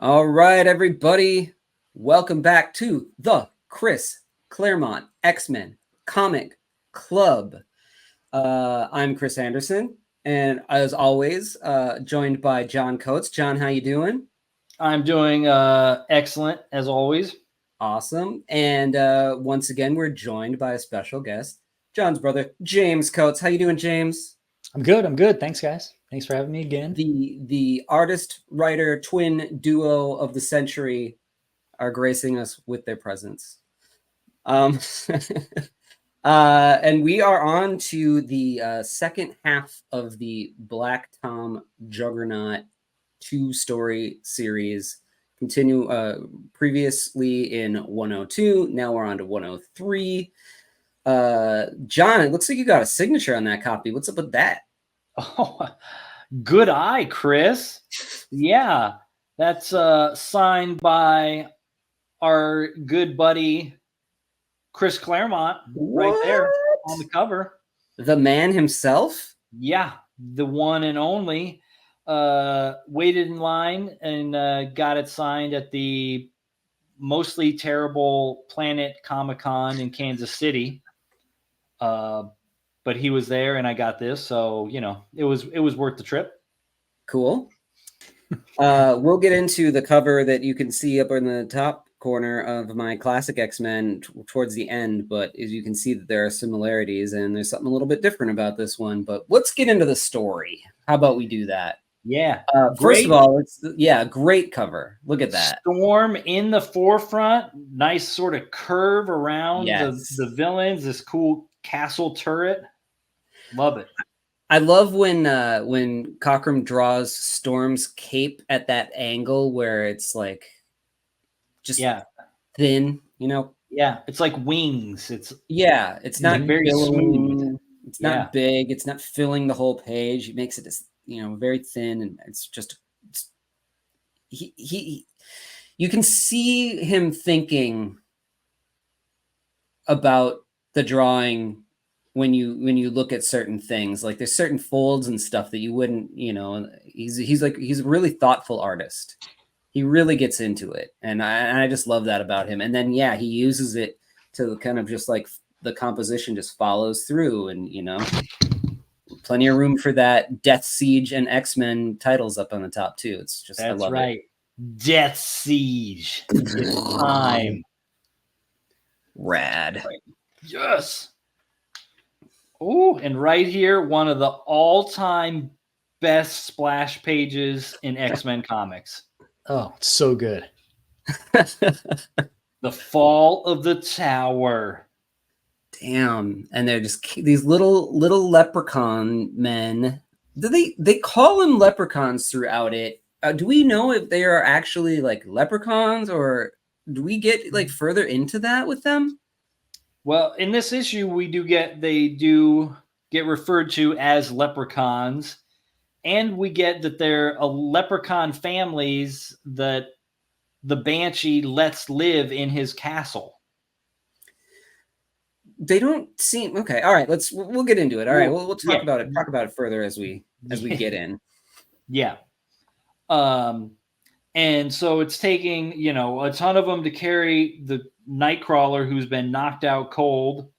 All right, everybody. Welcome back to the Chris Claremont X-Men Comic Club. I'm Chris Anderson, and as always, joined by John Coates. John, how you doing? I'm doing excellent, as always. Awesome. And once again, we're joined by a special guest, John's brother, James Coates. How you doing, James? I'm good. Thanks, guys. Thanks for having me again. The artist-writer twin duo of the century are gracing us with their presence. And we are on to the second half of the Black Tom Juggernaut 2-story series. Continue previously in 102. Now we're on to 103. John, it looks like you got a signature on that copy. What's up with that? Oh, good eye, Chris. Yeah, that's signed by our good buddy Chris Claremont right there on the cover. The man himself? Yeah, the one and only. Waited in line and got it signed at the mostly terrible Planet Comic-Con in Kansas City. But he was there and I got this. So, it was worth the trip. Cool. We'll get into the cover that you can see up in the top corner of my classic X-Men towards the end. But as you can see that there are similarities and there's something a little bit different about this one. But let's get into the story. How about we do that? Yeah. First of all, great cover. Look at that. Storm in the forefront. Nice sort of curve around the villains. This cool castle turret. Love it. I love when Cockrum draws Storm's cape at that angle where it's like just thin, Yeah, it's like wings. It's not very smooth. It's not big. It's not filling the whole page. It makes it very thin, and it's just you can see him thinking about the drawing when you look at certain things. Like there's certain folds and stuff that you wouldn't, he's a really thoughtful artist. He really gets into it, and I just love that about him. And then he uses it to kind of just like the composition just follows through, and plenty of room for that Death Siege and X-Men titles up on the top too. It's just that's I love right. it. Death Siege. It's time. Rad. Right. Yes. Oh, and right here, one of the all-time best splash pages in X-Men comics. Oh, it's so good. The Fall of the Tower. Damn. And they're just these little leprechaun men. They call them leprechauns throughout it. Do we know if they are actually like leprechauns, or do we get like further into that with them? Well, in this issue, they do get referred to as leprechauns, and we get that they're a leprechaun families that the Banshee lets live in his castle. They don't seem okay. All right, we'll get into it. All right, we'll talk about it. Talk about it further as we get in. Yeah. And so it's taking, a ton of them to carry the Nightcrawler who's been knocked out cold.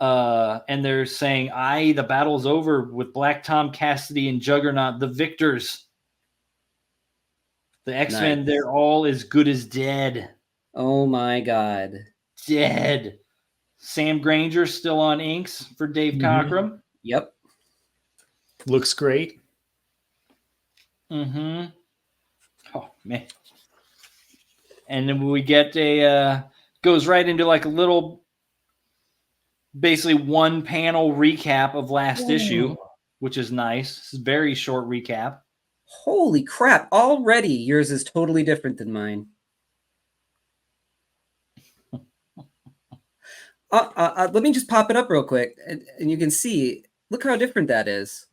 And they're saying, the battle's over with Black Tom, Cassidy, and Juggernaut, the victors. The X-Men, nice. They're all as good as dead. Oh my God. Dead. Sam Granger still on inks for Dave Cockrum. Yep. Looks great. Mm-hmm. Oh, man. And then we get goes right into like a little, basically one panel recap of last issue, which is nice. It's a very short recap. Holy crap. Already yours is totally different than mine. Let me just pop it up real quick, and you can see. Look how different that is.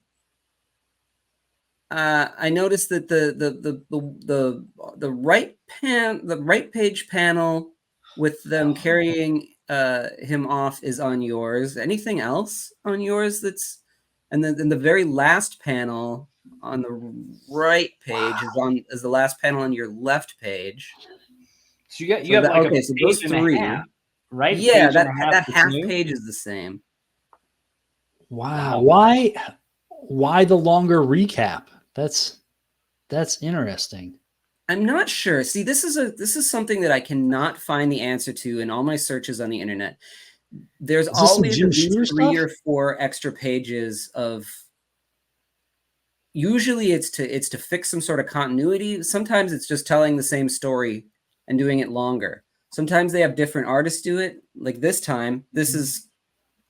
I noticed that the right page panel with them carrying him off is on yours. Anything else on yours that's, and then in the very last panel on the right page is the last panel on your left page. So you have like a so those page and a three. half, right? Yeah, Page and a that that's half new? page is the same. Wow. Wow. Why the longer recap? That's interesting. I'm not sure. See, this is something that I cannot find the answer to in all my searches on the internet. There's Is this some always Jim at least Shooter 3 stuff? or 4 extra pages of. Usually, it's to fix some sort of continuity. Sometimes it's just telling the same story and doing it longer. Sometimes they have different artists do it. Like this time, this is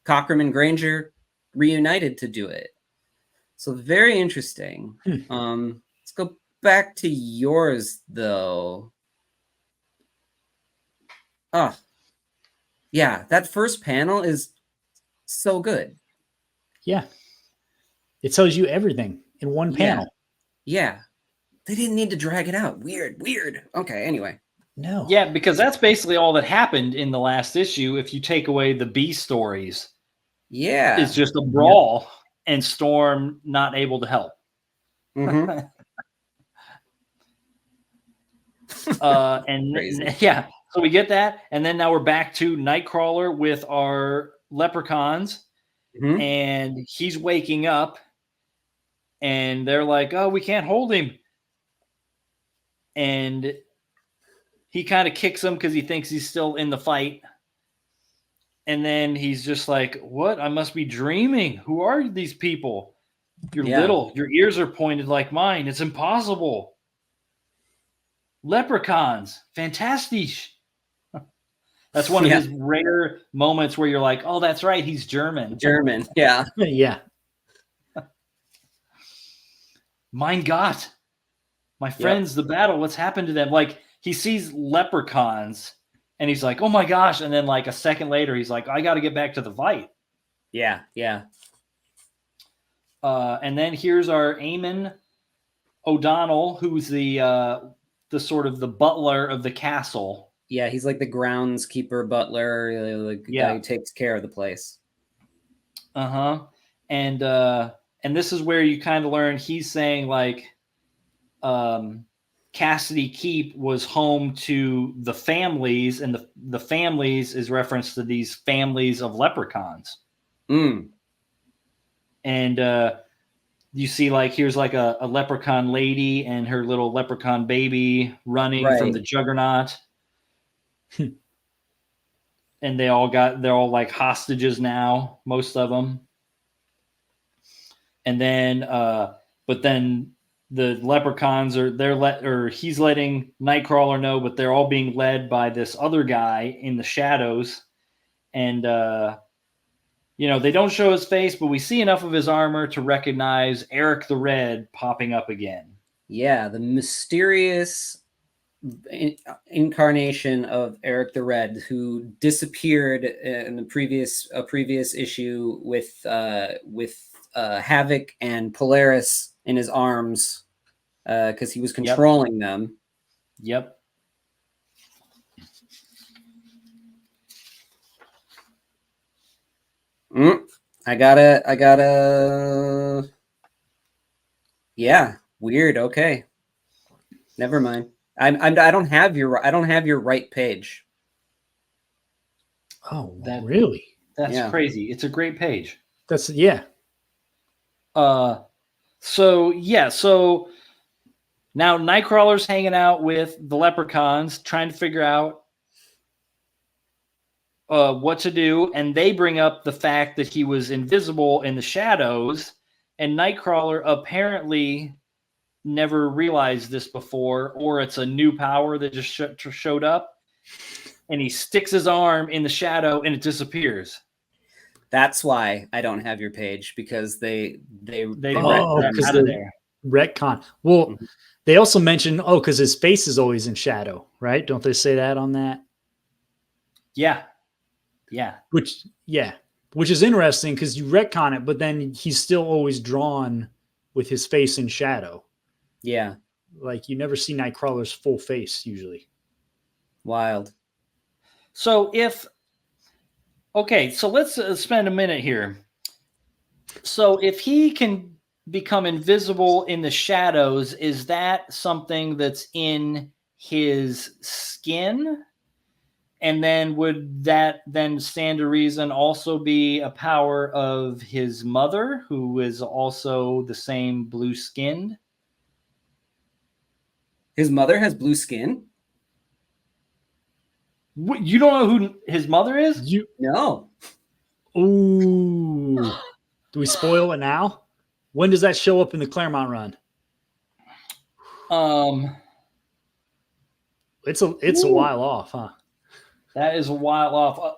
Cockrum and Granger reunited to do it. So very interesting. Let's go back to yours though. Oh, yeah, that first panel is so good. Yeah. It tells you everything in one panel. Yeah. They didn't need to drag it out. Weird. Okay, anyway. No. Yeah, because that's basically all that happened in the last issue. If you take away the B stories, Yeah. it's just a brawl and Storm not able to help. Mm-hmm. And yeah, so we get that, and then now we're back to Nightcrawler with our leprechauns, and he's waking up, and they're like, "Oh, we can't hold him," and he kind of kicks him because he thinks he's still in the fight. And then he's just like, "What? I must be dreaming. Who are these people? You're little. Your ears are pointed like mine. It's impossible. Leprechauns. Fantastic." That's one of his rare moments where you're like, "Oh, that's right. He's German." German. Yeah. Yeah. Mein Gott. My friends, the battle, what's happened to them? Like, he sees leprechauns and he's like, "Oh my gosh." And then like a second later, he's like, "I got to get back to the fight." Yeah. And then here's our Eamon O'Donnell, who's the sort of the butler of the castle. Yeah, he's like the groundskeeper, butler, like the guy who takes care of the place. And this is where you kind of learn he's saying like Cassidy Keep was home to the families, and the families is reference to these families of leprechauns. And you see like here's like a leprechaun lady and her little leprechaun baby running from the Juggernaut. And they're all like hostages now, most of them. And then but then the leprechauns he's letting Nightcrawler know, but they're all being led by this other guy in the shadows. And they don't show his face, but we see enough of his armor to recognize Eric the Red popping up again. Yeah, the mysterious incarnation of Eric the Red, who disappeared in a previous issue with Havoc and Polaris in his arms because he was controlling them. Yep. I gotta. Yeah, weird. Okay, never mind. I don't have your right page. Oh, really? That's crazy. It's a great page. So now Nightcrawler's hanging out with the leprechauns, trying to figure out what to do, and they bring up the fact that he was invisible in the shadows, and Nightcrawler apparently never realized this before, or it's a new power that just showed up, and he sticks his arm in the shadow and it disappears. That's why I don't have your page, because they retcon. Well, they also mentioned because his face is always in shadow, right? Don't they say that on that? Yeah. Which is interesting because you retcon it, but then he's still always drawn with his face in shadow. Yeah. Like you never see Nightcrawler's full face usually. Wild. So let's spend a minute here. So if he can become invisible in the shadows, is that something that's in his skin? And then would that then stand to reason also be a power of his mother, who is also the same blue skinned? His mother has blue skin? You don't know who his mother is? You No. ooh. Do we spoil it now? When does that show up in the Claremont run? It's a while off, huh? That is a while off.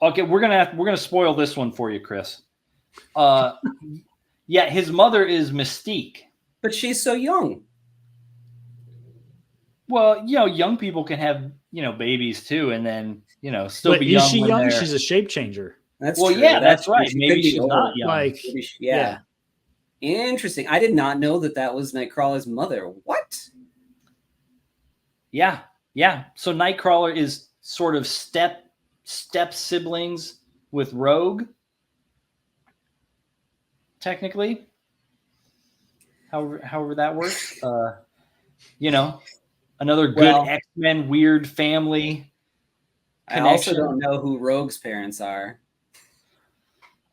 Okay, we're gonna spoil this one for you, Chris. Yeah, his mother is Mystique. But she's so young. Well, young people can have babies too, and then still But be is young. she when young? they're- She's a shape changer. That's Well, true. yeah, that's true. right. She Maybe could be she's old. not young. Like, Maybe yeah. Interesting. I did not know that was Nightcrawler's mother. What? Yeah. So Nightcrawler is sort of step siblings with Rogue, technically. However that works. Another good X-Men weird family connection. I also don't know who Rogue's parents are.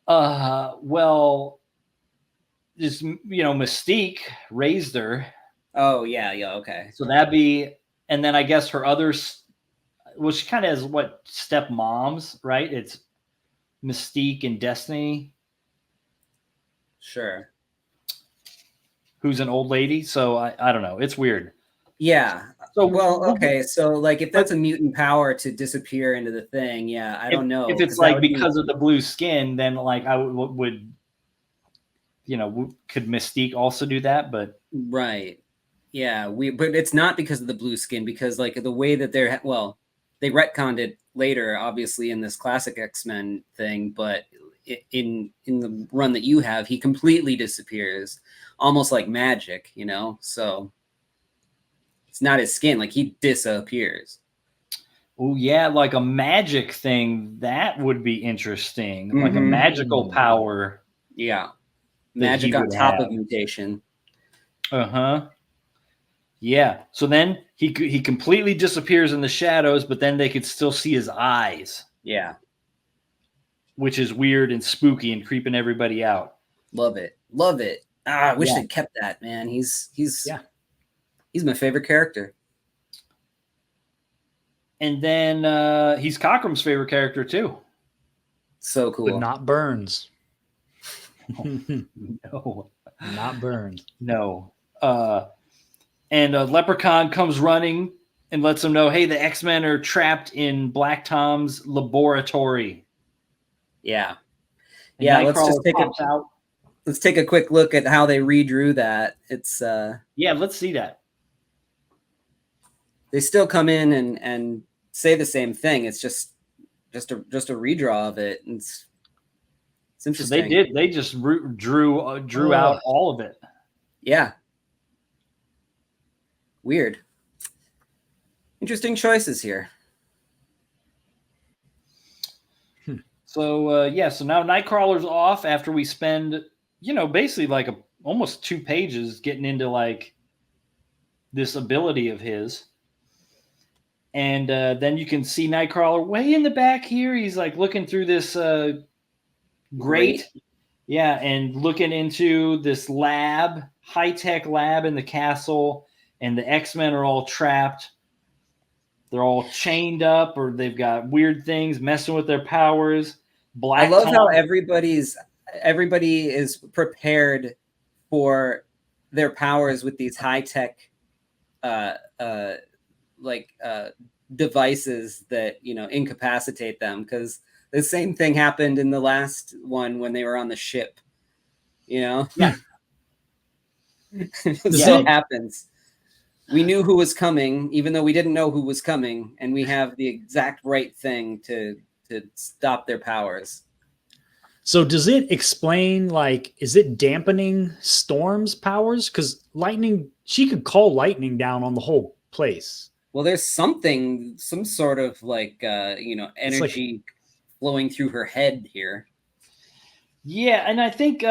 Well, just Mystique raised her. Oh yeah, okay. So that'd be, and then I guess her others, well, she kind of has what stepmoms, right? It's Mystique and Destiny, Sure. who's an old lady. So I don't know. It's weird. Yeah. So okay. So like, if that's a mutant power to disappear into the thing, yeah, I don't know. If it's like because of the blue skin, then like I would could Mystique also do that? But right. Yeah, but it's not because of the blue skin, because like the way that they retconned it later, obviously in this classic X-Men thing, but in the run that you have, he completely disappears, almost like magic, so it's not his skin, like he disappears. Oh yeah, like a magic thing, that would be interesting. Like a magical power. Yeah. Magic on top of mutation. Yeah. So then he completely disappears in the shadows, but then they could still see his eyes. Yeah. Which is weird and spooky and creeping everybody out. Love it. I wish they kept that, man. He's my favorite character. And then he's Cockrum's favorite character too. So cool. But not Burns. No. Not Burns. No. And Leprechaun comes running and lets them know, hey, the X-Men are trapped in Black Tom's laboratory. Yeah. And yeah, Nightcrawler let's take a quick look at how they redrew that. It's yeah, let's see that. They still come in and say the same thing. It's just a redraw of it. It's interesting. So they just drew out all of it. Yeah. Weird. Interesting choices here. So so now Nightcrawler's off after we spend, basically like almost 2 pages getting into like this ability of his. And then you can see Nightcrawler way in the back here. He's like looking through this grate. Yeah, and looking into this lab, high-tech lab in the castle, and the X-Men are all trapped. They're all chained up, or they've got weird things messing with their powers. I love how everybody is prepared for their powers with these high-tech devices that incapacitate them, because the same thing happened in the last one when they were on the ship. Yeah. It still happens. We knew who was coming, even though we didn't know who was coming, and we have the exact right thing to stop their powers. So does it explain, like, is it dampening Storm's powers? Because lightning, she could call lightning down on the whole place. Well, there's some sort of energy flowing through her head here. Yeah, and I think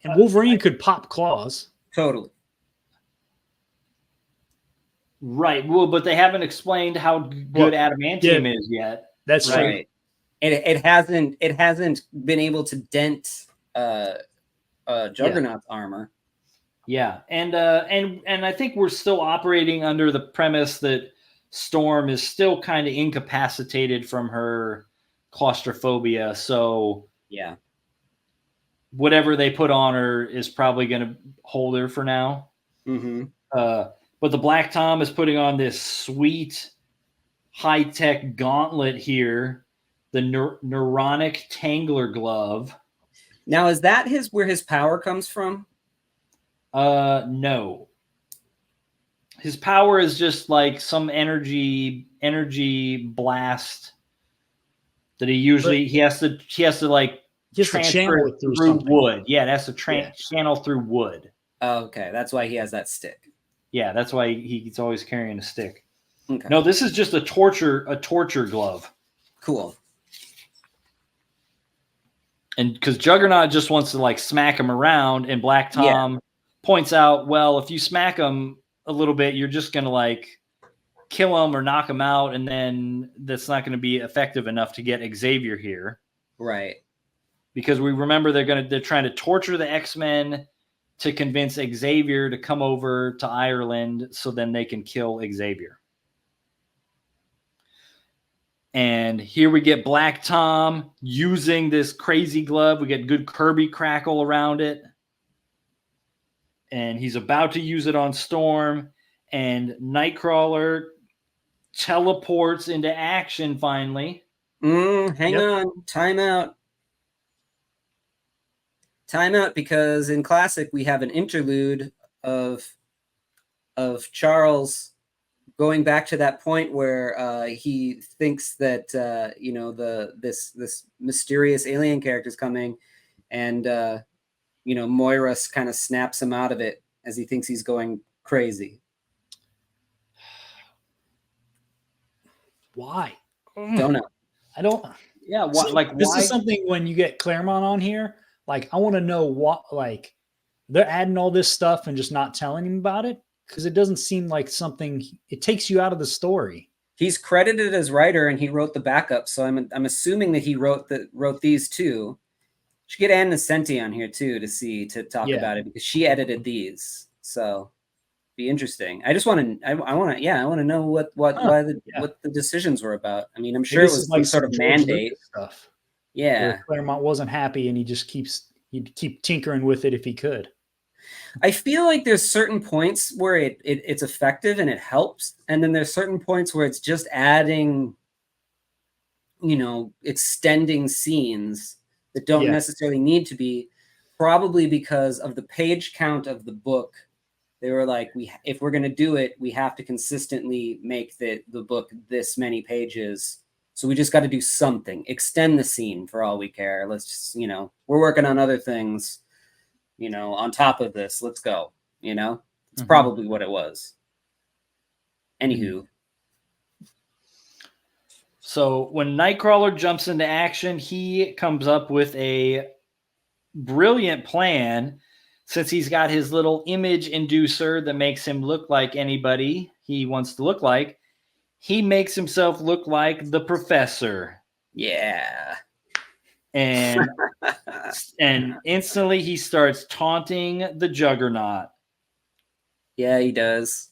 And Wolverine could pop claws. Totally. Right. Well, but they haven't explained how good adamantium is yet. That's Right. true. And it hasn't been able to dent Juggernaut's armor. Yeah, and I think we're still operating under the premise that Storm is still kind of incapacitated from her claustrophobia. So Yeah. whatever they put on her is probably going to hold her for now. Mm-hmm. But the Black Tom is putting on this sweet high-tech gauntlet here, the Neuronic Tangler glove. Now, is that where his power comes from? No. His power is just like some energy blast that he has to like transfer it through wood. Yeah, it has to channel through wood. Oh, okay, that's why he has that stick. Yeah, that's why he's always carrying a stick. Okay. No, this is just a torture glove. Cool. And because Juggernaut just wants to like smack him around, and Black Tom points out, well, if you smack him a little bit, you're just gonna like kill him or knock him out, and then that's not going to be effective enough to get Xavier here. Right. Because we remember they're trying to torture the X-Men to convince Xavier to come over to Ireland so then they can kill Xavier. And here we get Black Tom using this crazy glove. We get good Kirby crackle around it. And he's about to use it on Storm. And Nightcrawler teleports into action finally. Hang on. Time out. Time out, because in Classic we have an interlude of Charles going back to that point where he thinks that this mysterious alien character is coming, and Moira kind of snaps him out of it as he thinks he's going crazy. Why? Don't know. I don't. Yeah, This is something when you get Claremont on here. Like, I want to know what, like, they're adding all this stuff and just not telling him about it, because it doesn't seem like something. It takes you out of the story. He's credited as writer, and he wrote the backup. So I'm assuming that he wrote these too. Should get Ann Nesenti on here too to talk about it, because she edited these. So be interesting. I just want to. I want to know what the decisions were about. I mean, I'm sure it was like some sort of mandate stuff. Yeah, where Claremont wasn't happy, and he'd keep tinkering with it if he could. I feel like there's certain points where it's effective and it helps, and then there's certain points where it's just adding, extending scenes that don't necessarily need to be. Probably because of the page count of the book, they were like, if we're going to do it, we have to consistently make the book this many pages. So we just got to do something, extend the scene for all we care. Let's just, we're working on other things, on top of this. Let's go, it's probably what it was. Anywho. So when Nightcrawler jumps into action, he comes up with a brilliant plan. Since he's got his little image inducer that makes him look like anybody he wants to look like, he makes himself look like the Professor. Yeah. And instantly he starts taunting the Juggernaut. Yeah, he does.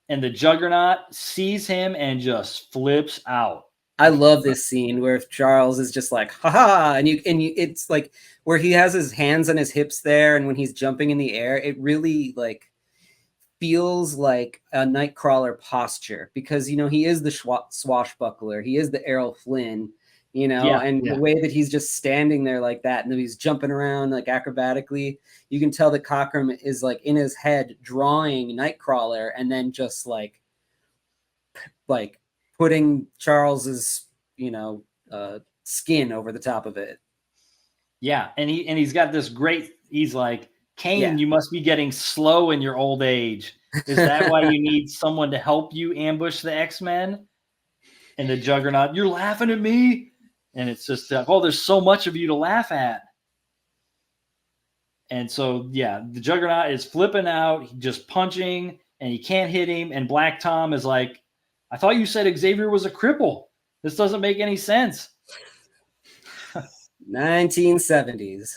And the Juggernaut sees him and just flips out. I love this scene where Charles is just like, haha, and it's like where he has his hands on his hips there, and when he's jumping in the air, it really like feels like a Nightcrawler posture, because he is the swashbuckler, he is the Errol Flynn, the way that he's just standing there like that, and then he's jumping around like acrobatically, you can tell that Cockrum is like in his head drawing Nightcrawler, and then just like putting Charles's skin over the top of it. Yeah, and he's got this great. He's like, Kane, you must be getting slow in your old age. Is that why you need someone to help you ambush the X-Men? And the Juggernaut, you're laughing at me? And it's just, there's so much of you to laugh at. And so, yeah, the Juggernaut is flipping out, just punching, and he can't hit him. And Black Tom is like, I thought you said Xavier was a cripple. This doesn't make any sense. 1970s.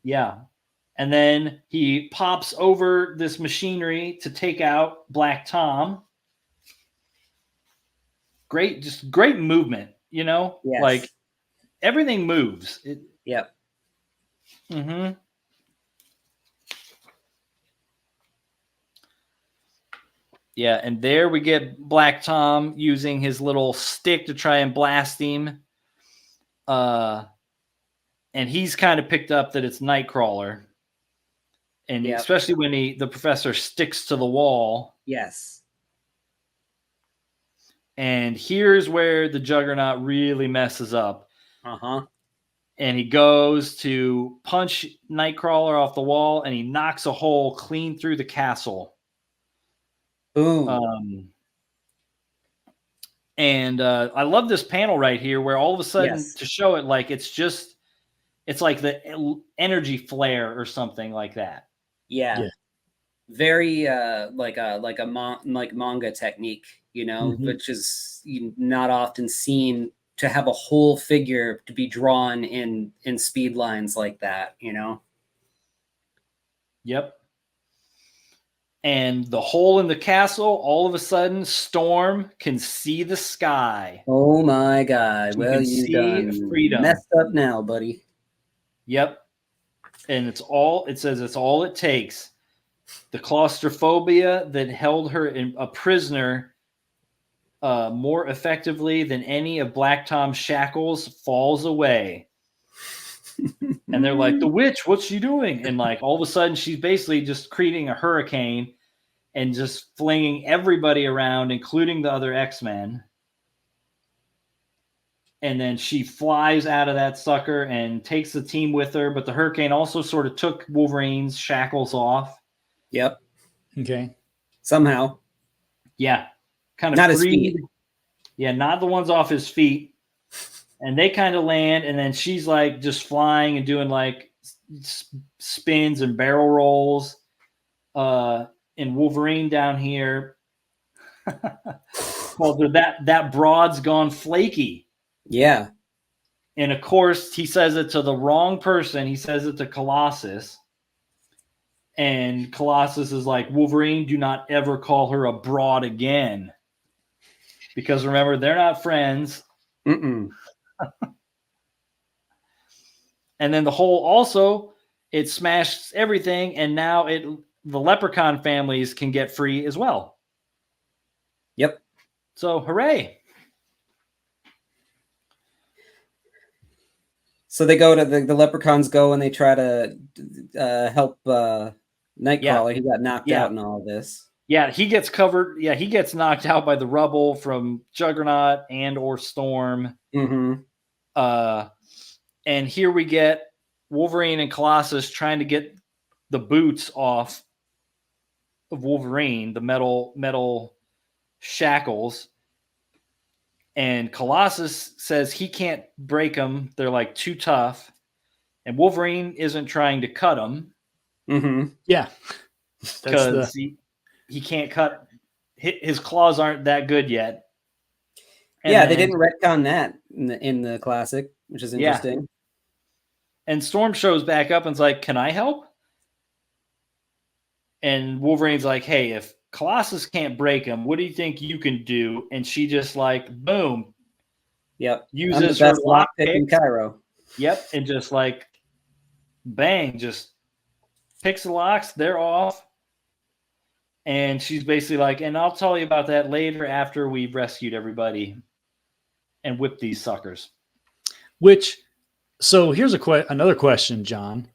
Yeah. And then he pops over this machinery to take out Black Tom. Just great movement, you know? Yes. Like everything moves. Yep. Mm-hmm. Yeah, and there we get Black Tom using his little stick to try and blast him. And he's kind of picked up that it's Nightcrawler. And Yep. especially when the professor sticks to the wall. Yes. And here's where the Juggernaut really messes up. Uh-huh. And he goes to punch Nightcrawler off the wall, and he knocks a hole clean through the castle. Boom. I love this panel right here where all of a sudden, Yes. to show it, like it's like the energy flare or something like that. Yeah. Very like manga technique, you know, Mhm. which is not often seen, to have a whole figure to be drawn in speed lines like that, you know. Yep. And the hole in the castle, all of a sudden, Storm can see the sky. Oh my God. She Well, can you see done freedom. messed up now, buddy. Yep. And it says it's all it takes. The claustrophobia that held her a prisoner more effectively than any of Black Tom's shackles falls away. And they're like, the witch, what's she doing? And like all of a sudden she's basically just creating a hurricane and just flinging everybody around, including the other X-Men. And then she flies out of that sucker and takes the team with her. But the hurricane also sort of took Wolverine's shackles off. Yep. Okay. Somehow. Yeah. Kind of Not his freed. feet. Yeah, not the ones off his feet. And they kind of land, and then she's like just flying and doing like spins and barrel rolls. And Wolverine down here, well, that broad's gone flaky. Yeah. And of course, he says it to the wrong person. He says it to Colossus. And Colossus is like, Wolverine, do not ever call her a broad again. Because remember, they're not friends. Mm-mm. And then the hole also, it smashed everything. And now the Leprechaun families can get free as well. Yep. So hooray. So they go to the Leprechauns go and they try to help Nightcrawler. Yeah. He got knocked Yeah. out in all this. Yeah, he gets covered. Yeah, he gets knocked out by the rubble from Juggernaut and or Storm. Mm-hmm. And here we get Wolverine and Colossus trying to get the boots off of Wolverine, the metal shackles. And Colossus says he can't break them. They're like too tough. And Wolverine isn't trying to cut them Mm-hmm. Yeah. because he can't cut. His claws aren't that good yet. And Yeah, they then- didn't retcon that in the classic, which is Yeah. interesting. And Storm shows back up and's like, can I help? And Wolverine's like, hey, if Colossus can't break him, what do you think you can do? And she just like, boom, Yep. uses I'm the her best lockpick in lockpick. Cairo. Yep. And just like, bang, just picks the locks. They're off. And she's basically like, and I'll tell you about that later after we've rescued everybody and whipped these suckers. So here's another question, John.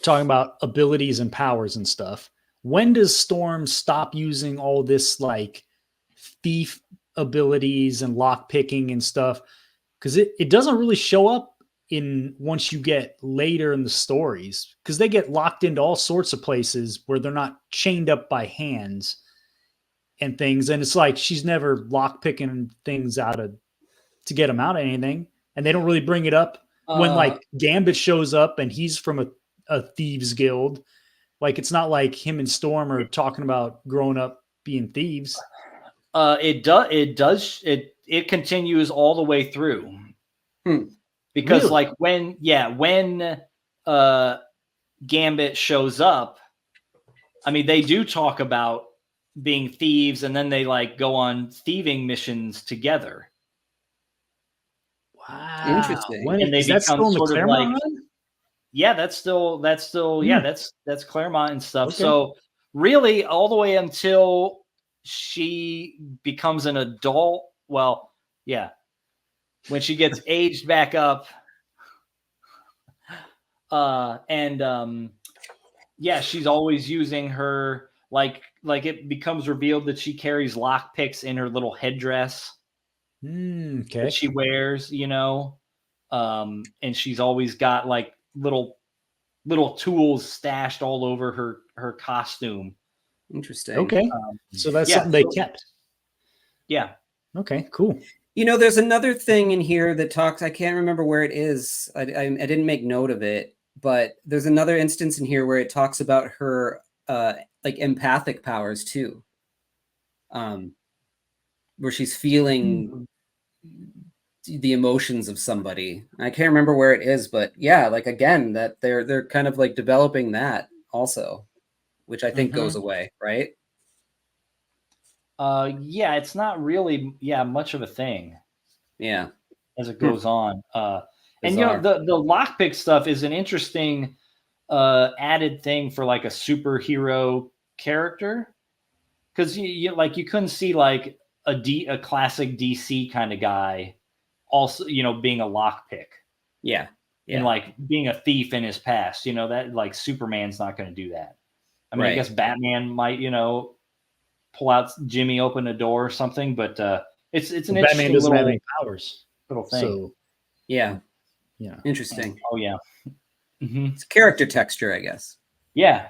Talking about abilities and powers and stuff. When does Storm stop using all this like thief abilities and lock picking and stuff? Because it doesn't really show up once you get later in the stories, because they get locked into all sorts of places where they're not chained up by hands and things. And it's like she's never lock picking things to get them out of anything. And they don't really bring it up when like Gambit shows up and he's from a thieves guild. Like it's not like him and Storm are talking about growing up being thieves. It continues all the way through. Because Really? like when Gambit shows up, I mean they do talk about being thieves, and then they like go on thieving missions together. Wow. Interesting. And they is that become still in the sort of Claremont like- run? Yeah, that's still that's Claremont and stuff. Okay. So really all the way until she becomes an adult. Well, yeah. When she gets aged back up. She's always using her like it becomes revealed that she carries lockpicks in her little headdress Okay. that she wears, you know. And she's always got like little tools stashed all over her costume. Interesting. Okay. So that's yeah, something they so- kept. Yeah. Okay, cool. You know, there's another thing in here that talks. I can't remember where it is. I didn't make note of it, but there's another instance in here where it talks about her like empathic powers too, where she's feeling the emotions of somebody. I can't remember where it is, but yeah, like again, that they're kind of like developing that also, which I think goes away, right? Yeah, it's not really much of a thing. Yeah. As it goes on. And you Bizarre. know, the lockpick stuff is an interesting added thing for like a superhero character. Because you couldn't see like a classic DC kind of guy also, you know, being a lockpick. Yeah. And like being a thief in his past, you know, that like Superman's not going to do that. I mean, I Right. guess Batman might, you know, pull out Jimmy, open a door or something, but it's an Batman interesting doesn't have little any powers. thing. So Yeah. yeah. Interesting. Oh yeah. Mm-hmm. It's character texture, I guess. Yeah.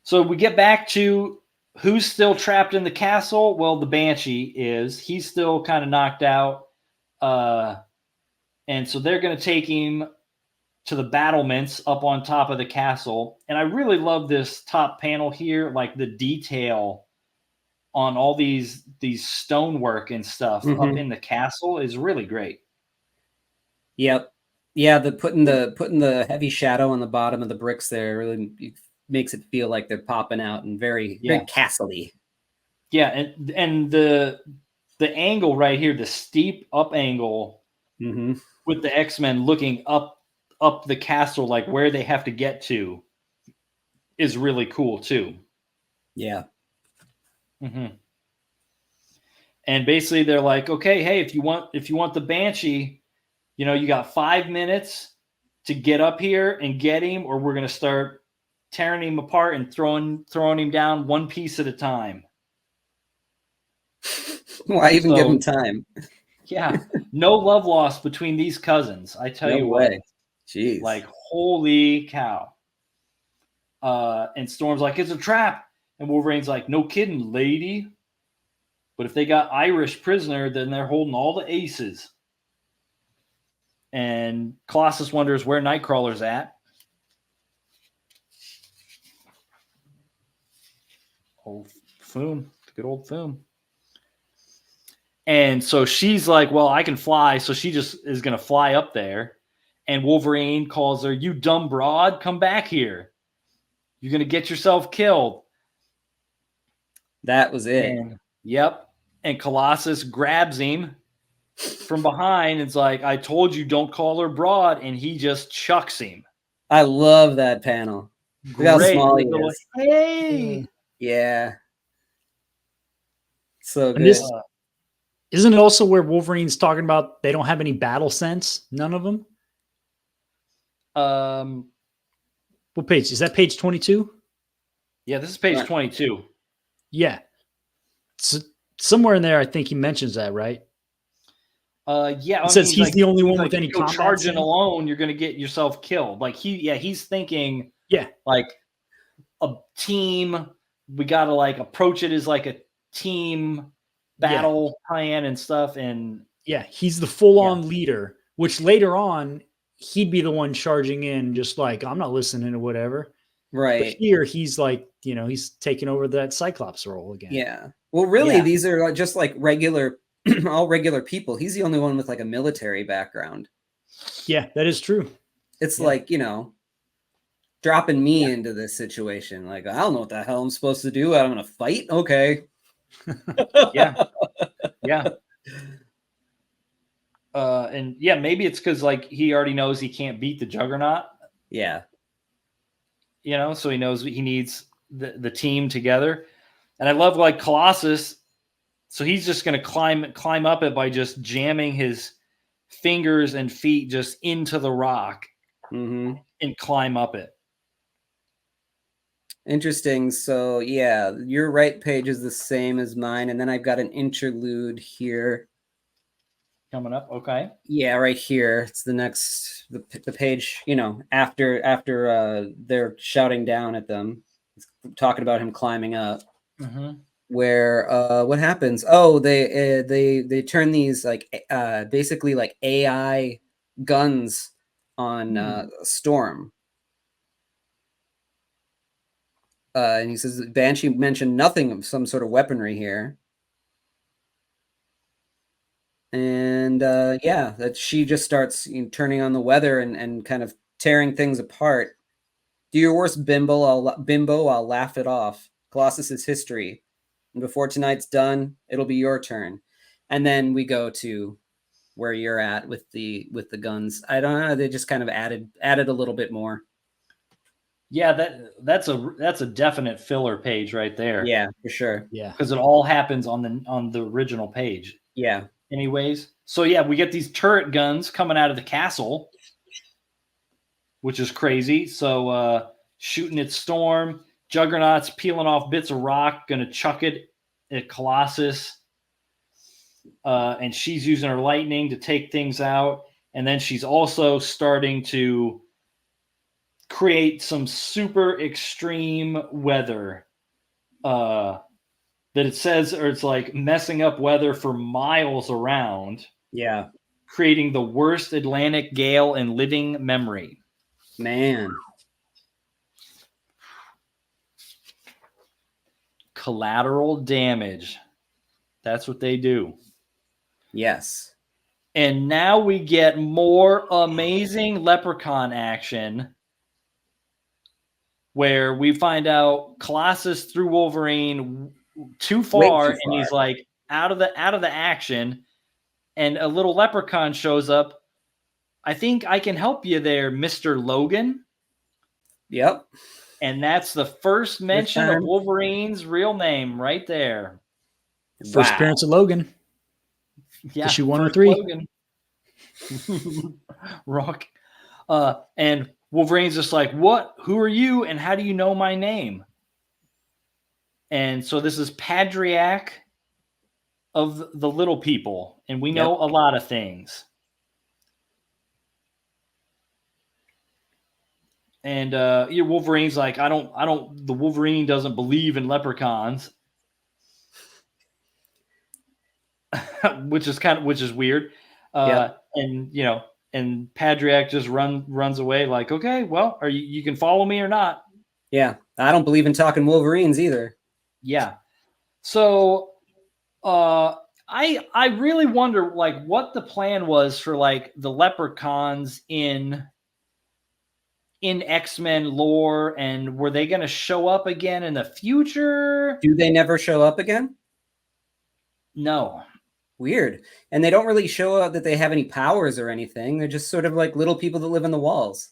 So we get back to who's still trapped in the castle. Well, the Banshee is. He's still kind of knocked out. And so they're going to take him to the battlements up on top of the castle. And I really love this top panel here, like the detail on all these stonework and stuff up in the castle is really great. Yep. Yeah, the putting the heavy shadow on the bottom of the bricks there really makes it feel like they're popping out and very castle-y. Yeah, and the angle right here, the steep up angle with the X-Men looking up the castle, like where they have to get to, is really cool too. Yeah. And basically they're like, okay, hey, if you want the Banshee, you know, you got 5 minutes to get up here and get him, or we're going to start tearing him apart and throwing him down one piece at a time. Why even give him time? Yeah. No love lost between these cousins. I tell you what. Jeez. Like, holy cow. And Storm's like, it's a trap. And Wolverine's like, no kidding, lady. But if they got Irish prisoner, then they're holding all the aces. And Colossus wonders where Nightcrawler's at. Old Foom. Good old Foom. And so she's like, well, I can fly. So she just is going to fly up there. And Wolverine calls her, you dumb broad, come back here. You're going to get yourself killed. That was it. And, yep. And Colossus grabs him from behind. And it's like, I told you don't call her broad. And he just chucks him. I love that panel. Look how small he is. Hey. Yeah. So good. This, isn't it also where Wolverine's talking about they don't have any battle sense? None of them? What page? Is that page 22? Yeah, this is page 22. Yeah. Somewhere in there, I think he mentions that, right? Yeah. It says he's the only one with any combat charging sense. alone, you're going to get yourself killed. Like he's thinking, like a team. We got to like approach it as like a team battle plan and stuff. And yeah, he's the full-on leader, which later on he'd be the one charging in, just like, I'm not listening to whatever. But Right. here he's like, he's taking over that Cyclops role again. Yeah. Well, really, Yeah. these are just like regular, all regular people. He's the only one with like a military background. Yeah, that is true. It's Yeah. like, dropping me into this situation. Like, I don't know what the hell I'm supposed to do. I'm going to fight. Okay. Yeah. Yeah. And yeah, maybe it's because like he already knows he can't beat the Juggernaut, Yeah. so he knows he needs the team together. And I love like Colossus. So he's just going to climb up it by just jamming his fingers and feet just into the rock Mm-hmm. and climb up it. Interesting. So yeah, your right page is the same as mine. And then I've got an interlude here. Coming up. Okay. Yeah, right here. It's the next the page, after they're shouting down at them, talking about him climbing up. Mm-hmm. Where what happens? Oh, they turn these like basically like AI guns on Storm. And he says that Banshee mentioned nothing of some sort of weaponry here. And that she just starts turning on the weather and kind of tearing things apart. Do your worst, Bimbo. I'll laugh it off. Colossus's history. And before tonight's done, it'll be your turn. And then we go to where you're at with the guns. I don't know. They just kind of added a little bit more. Yeah, that's a definite filler page right there. Yeah, for sure. Yeah. Because it all happens on the original page. Yeah. Anyways, so yeah, we get these turret guns coming out of the castle, which is crazy. So shooting at Storm, Juggernaut's peeling off bits of rock, gonna chuck it at Colossus, and she's using her lightning to take things out, and then she's also starting to create some super extreme weather. That it says, or it's like messing up weather for miles around. Yeah. Creating the worst Atlantic gale in living memory. Man. Collateral damage. That's what they do. Yes. And now we get more amazing Leprechaun action where we find out Colossus threw Wolverine too far, and he's like out of the action, and a little leprechaun shows up. I think I can help you there, Mr. Logan. Yep. And that's the first mention of Wolverine's real name right there. First appearance of Logan. Yeah. Issue 1 or 3. Logan. Rock. And Wolverine's just like, what? Who are you? And how do you know my name? And so this is Padriac of the Little People. And we know a lot of things. And Wolverine's like, the Wolverine doesn't believe in leprechauns. which is weird. And Padriac just runs away like, okay, well, you can follow me or not. Yeah. I don't believe in talking Wolverines either. Yeah. So I really wonder like what the plan was for like the leprechauns in X-Men lore, and were they going to show up again in the future? Do they never show up again? No. Weird. And they don't really show out that they have any powers or anything. They're just sort of like little people that live in the walls.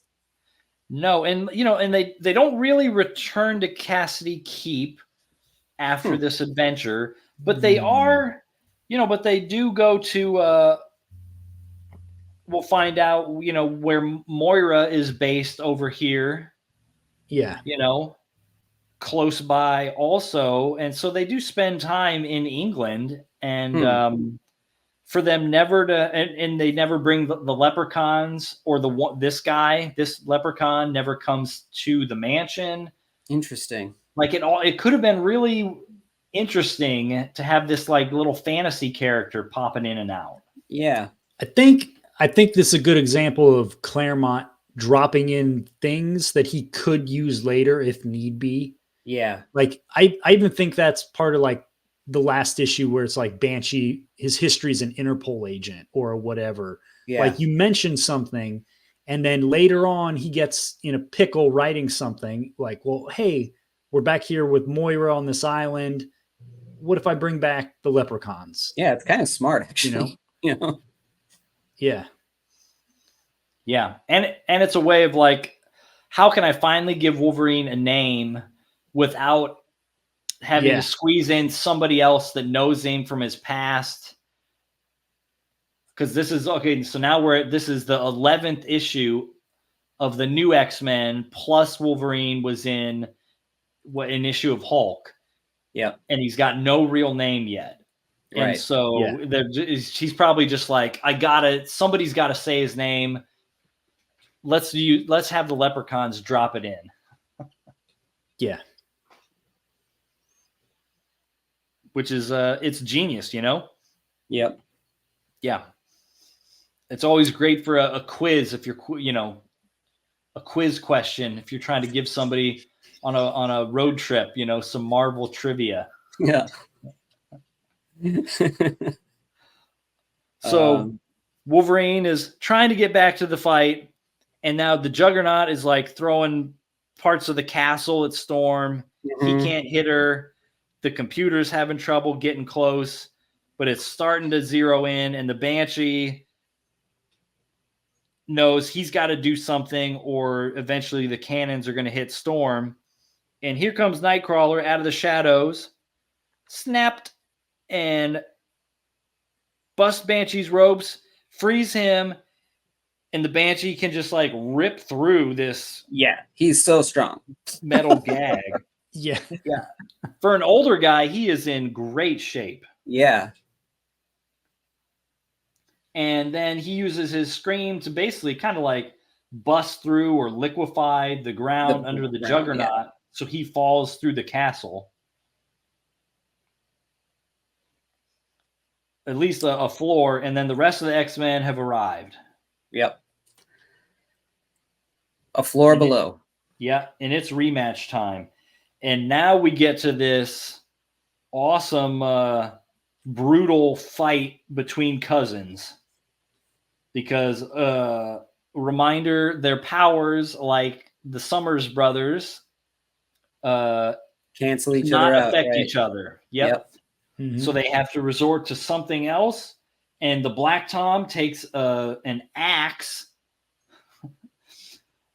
No, and and they don't really return to Cassidy Keep after this adventure, but they are, but they do go to we'll find out, where Moira is based over here. Yeah. Close by also. And so they do spend time in England, and for them never to, and they never bring the leprechauns or this leprechaun never comes to the mansion. Interesting. Like it could have been really interesting to have this like little fantasy character popping in and out. Yeah. I think I think this is a good example of Claremont dropping in things that he could use later if need be. Yeah. Like I even think that's part of like the last issue where it's like Banshee, his history is an Interpol agent or whatever. Yeah. Like you mentioned something, and then later on he gets in a pickle writing something like, well, hey, we're back here with Moira on this island. What if I bring back the leprechauns? Yeah, it's kind of smart, actually. You know? Yeah. Yeah. And it's a way of like, how can I finally give Wolverine a name without having to squeeze in somebody else that knows him from his past? Because this is okay. So now this is the 11th issue of the new X-Men, plus Wolverine was in an issue of Hulk. Yeah. And he's got no real name yet. And Right. so he's probably just like, somebody's got to say his name. Let's have the leprechauns drop it in. Yeah. Which is it's genius, you know? Yep. Yeah. It's always great for a quiz if you're, a quiz question if you're trying to give somebody on a road trip, some Marvel trivia. Yeah. So Wolverine is trying to get back to the fight, and now the Juggernaut is like throwing parts of the castle at Storm. Mhm. He can't hit her. The computer's having trouble getting close, but it's starting to zero in, and the Banshee knows he's got to do something, or eventually the cannons are going to hit Storm. And here comes Nightcrawler out of the shadows, snapped, and bust Banshee's ropes, freeze him, and the Banshee can just like rip through this Yeah, he's so strong. metal gag. Yeah. Yeah. For an older guy, he is in great shape. Yeah. And then he uses his scream to basically kind of like bust through or liquefy the ground under the Juggernaut. Yeah. So he falls through the castle. At least a floor. And then the rest of the X-Men have arrived. Yep. A floor below. Yeah. And it's rematch time. And now we get to this awesome, brutal fight between cousins. Because, reminder, their powers, like the Summers brothers, cancel each other out, affect each other. Yep. Mm-hmm. So they have to resort to something else. And the Black Tom takes an axe.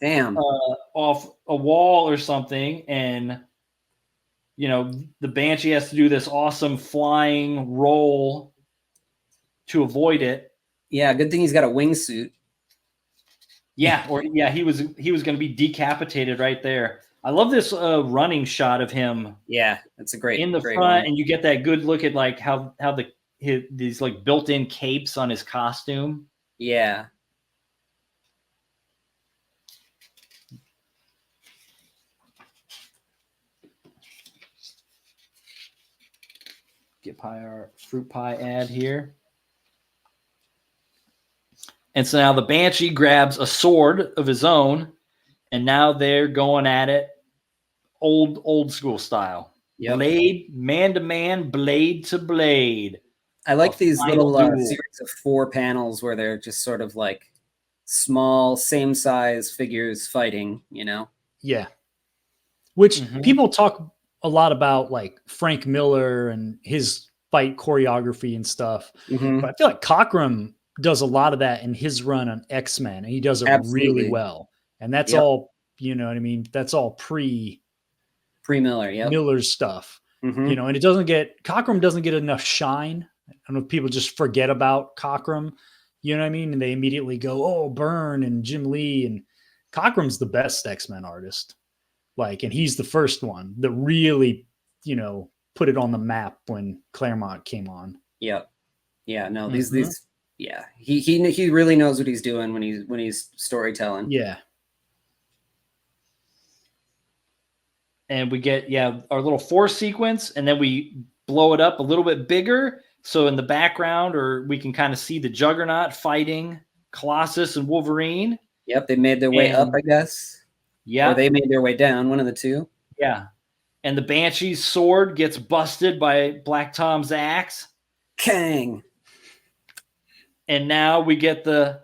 Damn. Off a wall or something. And, the Banshee has to do this awesome flying roll to avoid it. Yeah, good thing he's got a wingsuit. Yeah, he was going to be decapitated right there. I love this running shot of him. Yeah, that's a great in the great front, one. and you get that good look at like how these like built-in capes on his costume. Yeah. Get our fruit pie ad here. And so now the Banshee grabs a sword of his own, and now they're going at it old school style. Yep. Blade, man to man, blade to blade. I like these little duel. series of 4 panels where they're just sort of like small, same size figures fighting, Yeah. Which people talk a lot about, like Frank Miller and his fight choreography and stuff. Mm-hmm. But I feel like Cockrum does a lot of that in his run on X-Men, and he does it really well. And that's all, you know what I mean? That's all pre-Miller, Miller's stuff. Mm-hmm. And Cockrum doesn't get enough shine. I don't know if people just forget about Cockrum, you know what I mean? And they immediately go, oh, Byrne and Jim Lee. And Cockrum's the best X-Men artist. And he's the first one that really, put it on the map when Claremont came on. Yep. Yeah. No, these. Yeah. He really knows what he's doing when he's storytelling. Yeah. And we get our little force sequence, and then we blow it up a little bit bigger. So in the background, or we can kind of see the Juggernaut fighting Colossus and Wolverine. Yep, they made their way up, And- I guess. Yeah. Or they made their way down, one of the two. Yeah. And the Banshee's sword gets busted by Black Tom's axe. Kang. And now we get the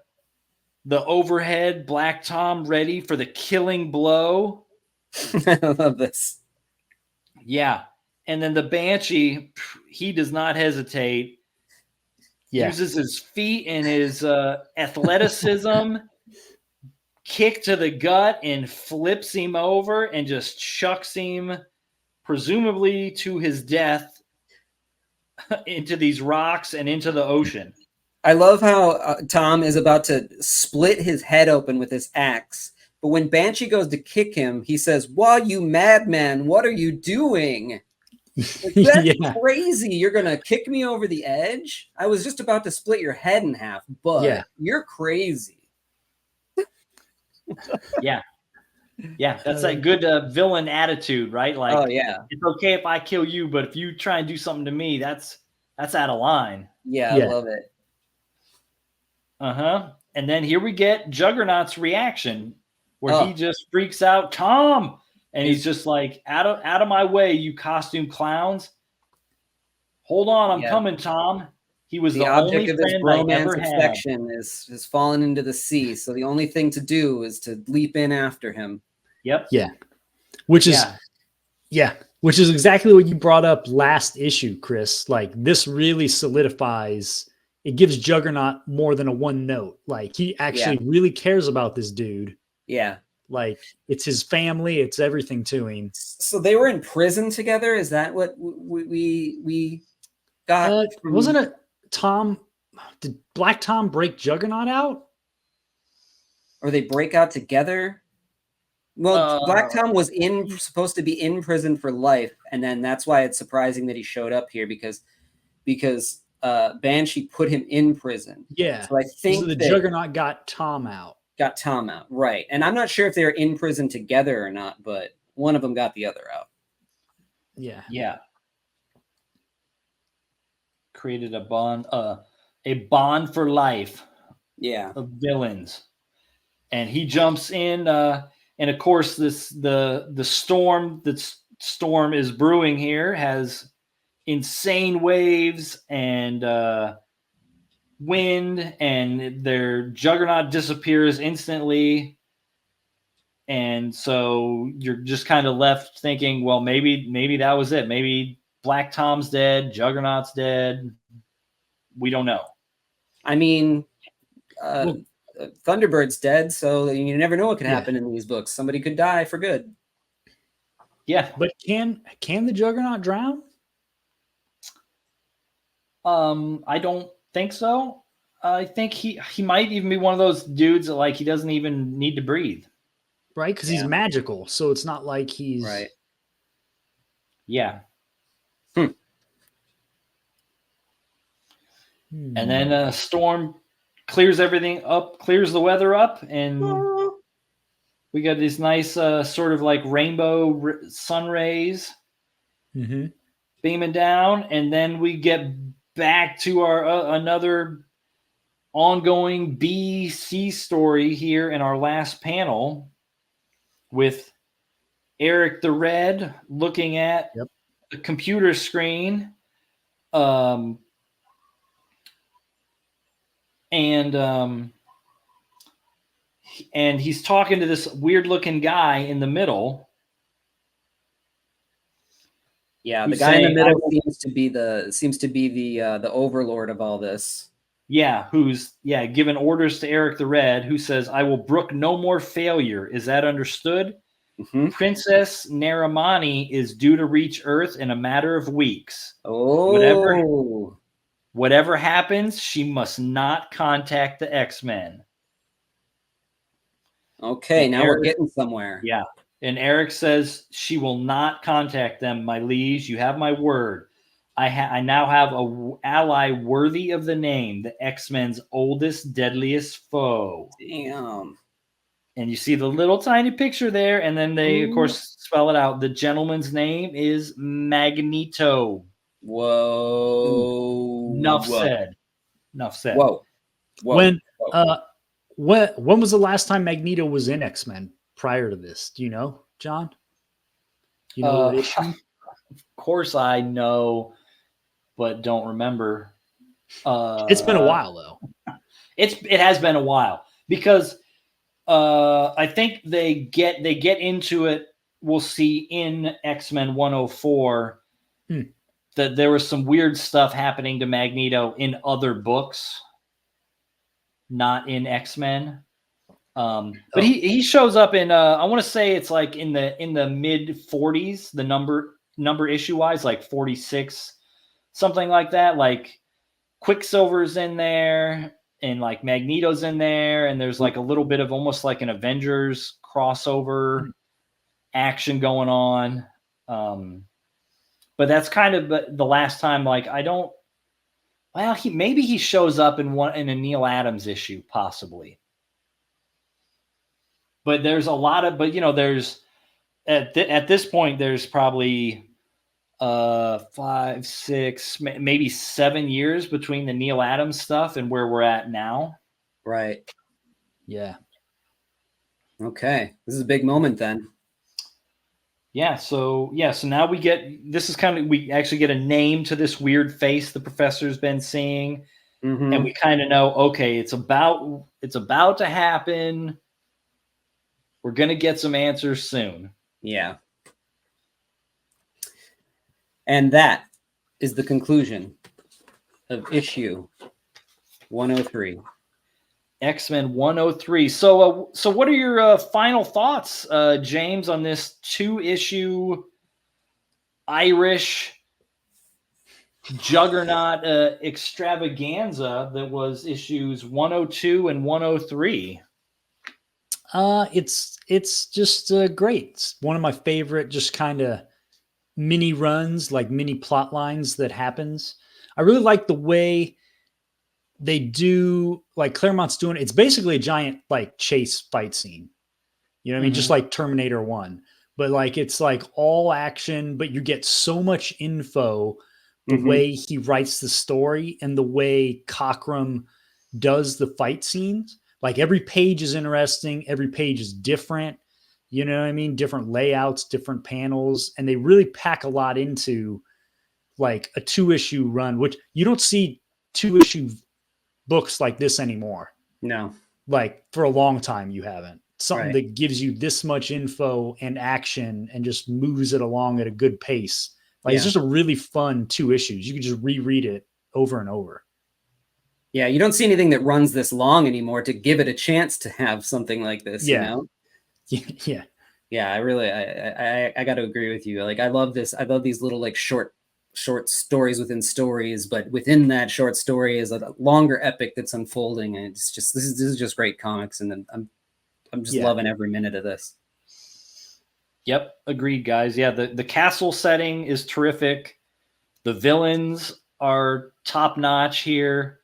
overhead Black Tom ready for the killing blow. I love this. Yeah. And then the Banshee, he does not hesitate. Yeah. Uses his feet and his athleticism, kick to the gut, and flips him over and just chucks him, presumably to his death, into these rocks and into the ocean. I love how Tom is about to split his head open with his axe, but when Banshee goes to kick him, he says, "Whoa, you madman, what are you doing? Like, that's Yeah. crazy. You're going to kick me over the edge? I was just about to split your head in half, but Yeah. you're crazy." Yeah. Yeah. That's that good villain attitude, right? Like, Oh, yeah. it's okay if I kill you, but if you try and do something to me, that's out of line. Yeah, Yeah. I love it. Uh-huh. And then here we get Juggernaut's reaction where Oh. he just freaks out, Tom, and he's just like, out of my way, you costume clowns. Hold on, I'm Yeah. coming, Tom. He was The the only object of his friend I romance ever had. affection has fallen into the sea, so the only thing to do is to leap in after him. Yep. Which is Yeah. which is exactly what you brought up last issue, Chris. Like this really solidifies, it gives Juggernaut more than a one note. Like he actually really cares about this dude. Yeah. Like it's his family, it's everything to him. So they were in prison together. Is that what we got? from- Wasn't it Tom? Did Black Tom break Juggernaut out? Or they break out together? Well, Black Tom was supposed to be in prison for life, and then that's why it's surprising that he showed up here because Banshee put him in prison. Yeah. So I think So the that Juggernaut got Tom out. got Tom out, right? And I'm not sure if they're in prison together or not, but one of them got the other out. Yeah. Yeah. Created a bond for life Yeah. of villains. And he jumps in, and of course, the storm is brewing here has insane waves and wind, and their Juggernaut disappears instantly. And so you're just kind of left thinking, well, maybe that was it. Maybe Black Tom's dead, Juggernaut's dead. We don't know. I mean, Thunderbird's dead, so you never know what could happen in these books. Somebody could die for good. Yeah. But can the Juggernaut drown? I don't think so. I think he might even be one of those dudes that like he doesn't even need to breathe. Right? Because he's magical. So it's not like he's Right. Yeah. Hmm. And then Storm clears everything up, clears the weather up, and we got these nice sort of like rainbow sun rays beaming down, and then we get back to our another ongoing BC story here in our last panel with Eric the Red looking at the computer screen. And he's talking to this weird looking guy in the middle. Yeah, the Who's guy in the saying, middle seems to be the overlord of all this. Yeah, who's giving orders to Eric the Red, who says, "I will brook no more failure. Is that understood? Mm-hmm. Princess Naramani is due to reach Earth in a matter of weeks. Oh, Whatever happens, she must not contact the X-Men." Okay, And now Eric- we're getting somewhere. Yeah. And Eric says, "She will not contact them, my liege. You have my word. I now have a ally worthy of the name, the X-Men's oldest, deadliest foe." Damn. And you see the little tiny picture there, and then they, of course, spell it out. The gentleman's name is Magneto. Whoa. Enough Whoa. said. Enough said. Whoa. Whoa. When Whoa. when was the last time Magneto was in X-Men prior to this? Do you know, John? Do you know what issue? Of course I know, but don't remember. It's been a while though. It has been a while because I think they get into it. We'll see in X-Men 104 that there was some weird stuff happening to Magneto in other books, not in X-Men. But he shows up in I want to say it's like in the mid 40s, the number issue wise, like 46, something like that. Like Quicksilver's in there and like Magneto's in there, and there's like a little bit of almost like an Avengers crossover action going on. But that's kind of the last time, like maybe he shows up in a Neil Adams issue, possibly. But there's a lot of, there's at this point, there's probably 5, 6, maybe 7 years between the Neil Adams stuff and where we're at now. Right. Yeah. Okay. This is a big moment then. Yeah. So now we actually get a name to this weird face the professor's been seeing. Mm-hmm. And we kind of know, okay, it's about to happen. We're going to get some answers soon. Yeah. And that is the conclusion of issue 103. X-Men 103. So what are your final thoughts, James, on this 2-issue Irish juggernaut extravaganza that was issues 102 and 103? It's just great. It's one of my favorite just kind of mini runs, like mini plot lines that happens. I really like the way they do, like Claremont's doing. It's basically a giant like chase fight scene. You know what I mean? Just like Terminator 1. But like it's like all action, but you get so much info the way he writes the story and the way Cockrum does the fight scenes. Like every page is interesting. Every page is different. You know what I mean? Different layouts, different panels. And they really pack a lot into like a 2-issue run, which you don't see 2-issue books like this anymore. No. Like for a long time, you haven't. Something Right. that gives you this much info and action and just moves it along at a good pace. Like it's just a really fun 2 issues. You can just reread it over and over. Yeah, you don't see anything that runs this long anymore to give it a chance to have something like this, you know? Yeah. Yeah, I got to agree with you. Like, I love this. I love these little like short stories within stories, but within that short story is a longer epic that's unfolding, and it's just this is just great comics, and I'm just loving every minute of this. Yep, agreed, guys. Yeah, the castle setting is terrific. The villains are top notch here.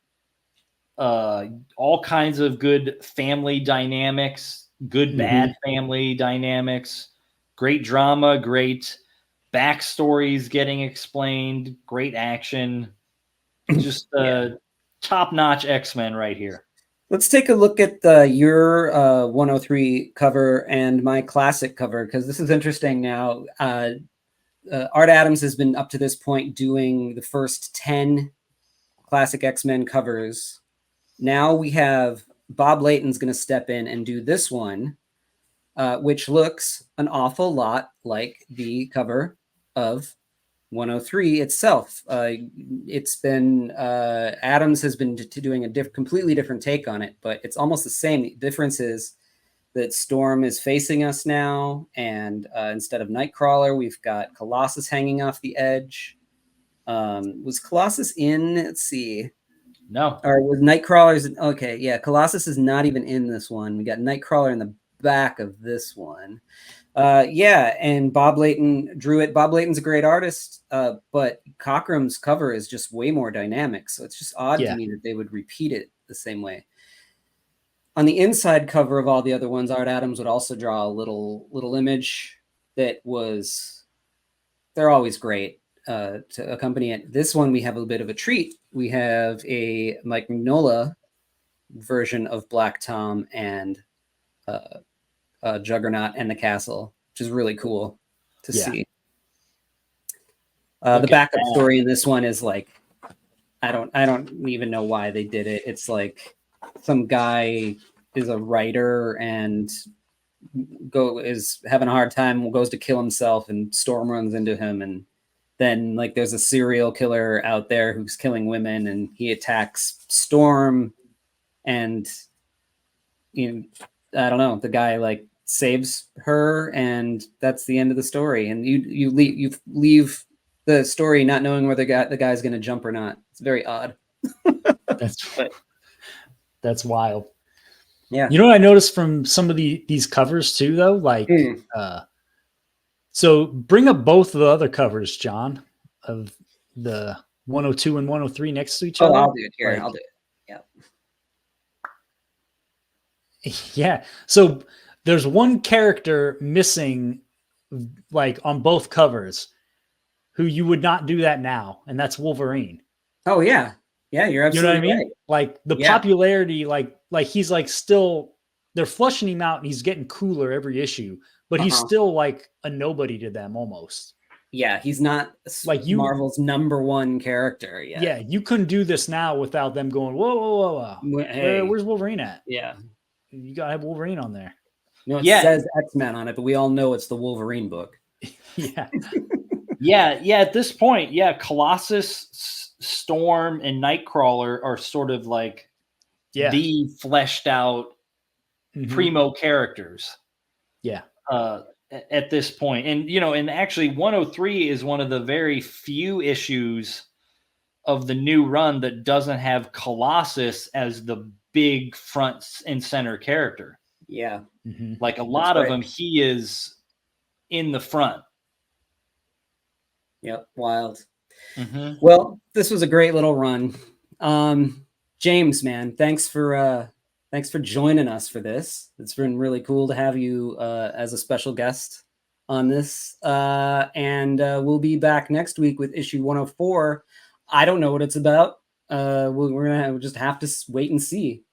All kinds of good family dynamics, good bad family dynamics, great drama, great backstories getting explained, great action. Just top notch X-Men right here. Let's take a look at your 103 cover and my classic cover, because this is interesting now. Art Adams has been up to this point doing the first 10 classic X-Men covers. Now we have Bob Layton's going to step in and do this one, which looks an awful lot like the cover of 103 itself. It's been Adams has been doing a completely different take on it, but it's almost the same. The difference is that Storm is facing us now, and instead of Nightcrawler, we've got Colossus hanging off the edge. Was Colossus in? Let's see. No. Or was Nightcrawler's? Okay, yeah. Colossus is not even in this one. We got Nightcrawler in the back of this one. And Bob Layton drew it. Bob Layton's a great artist, but Cockrum's cover is just way more dynamic. So it's just odd to me that they would repeat it the same way. On the inside cover of all the other ones, Art Adams would also draw a little image that was, they're always great to accompany it. This one, we have a bit of a treat. We have a Mike Mignola version of Black Tom and Juggernaut and the Castle, which is really cool to see. The backup story in this one is like, I don't even know why they did it. It's like some guy is a writer and is having a hard time, goes to kill himself, and Storm runs into him, and then like there's a serial killer out there who's killing women, and he attacks Storm, and I don't know, the guy like saves her, and that's the end of the story. And you leave the story not knowing whether the guy's going to jump or not. It's very odd. That's wild. Yeah. You know what I noticed from some of these covers too, though? Like, so bring up both of the other covers, John, of the 102 and 103 next to each other. I'll do it here. I'll do it. Yeah. Yeah. So there's one character missing, like on both covers, who you would not do that now, and that's Wolverine. Oh yeah. Yeah, you're absolutely right. You know what I mean? Right. Like the popularity, like he's like still, they're flushing him out and he's getting cooler every issue, but he's still like a nobody to them almost. Yeah, he's not like Marvel's #1 character yet. Yeah, you couldn't do this now without them going, whoa. Hey. Where's Wolverine at? Yeah. You gotta have Wolverine on there. No, it says X-Men on it, but we all know it's the Wolverine book. Yeah. Yeah. At this point, Colossus, Storm, and Nightcrawler are sort of like the fleshed out primo characters. Yeah. At this point. And, and actually 103 is one of the very few issues of the new run that doesn't have Colossus as the big front and center character. Yeah. Like a lot of them, he is in the front. Yep. Wild. Well, this was a great little run. James, man, thanks for joining us for this. It's been really cool to have you as a special guest on this. And we'll be back next week with issue 104. I don't know what it's about. We'll just have to wait and see.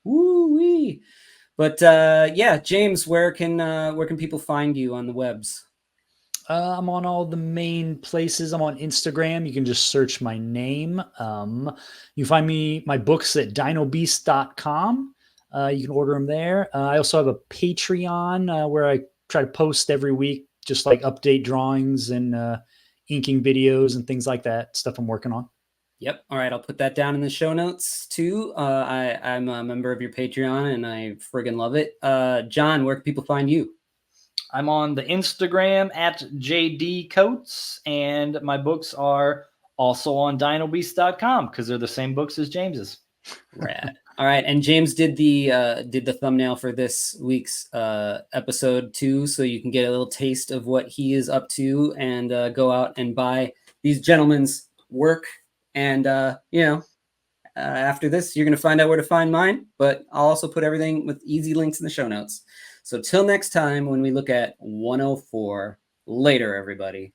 Woo-wee. But James, where can people find you on the webs? I'm on all the main places. I'm on Instagram. You can just search my name. You find my books at dinobeast.com. You can order them there. I also have a Patreon where I try to post every week, just like update drawings and inking videos and things like that, stuff I'm working on. Yep. All right. I'll put that down in the show notes too. I'm a member of your Patreon and I friggin' love it. John, where can people find you? I'm on the Instagram at JD Coates, and my books are also on dinobeast.com because they're the same books as James's. Rad. All right. And James did the thumbnail for this week's episode too, so you can get a little taste of what he is up to and go out and buy these gentlemen's work. And, after this, you're going to find out where to find mine, but I'll also put everything with easy links in the show notes. So till next time, when we look at 104, later, everybody.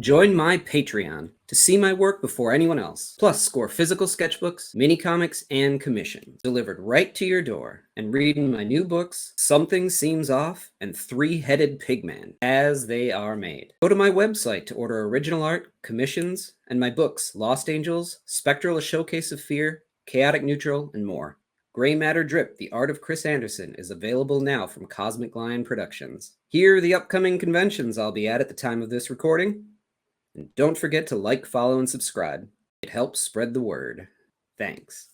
Join my Patreon to see my work before anyone else. Plus, score physical sketchbooks, mini comics, and commissions delivered right to your door. And reading my new books, Something Seems Off and Three-Headed Pigman, as they are made. Go to my website to order original art, commissions, and my books, Lost Angels, Spectral: A Showcase of Fear, Chaotic Neutral, and more. Gray Matter Drip, The Art of Chris Anderson, is available now from Cosmic Lion Productions. Here are the upcoming conventions I'll be at the time of this recording. And don't forget to like, follow, and subscribe. It helps spread the word. Thanks.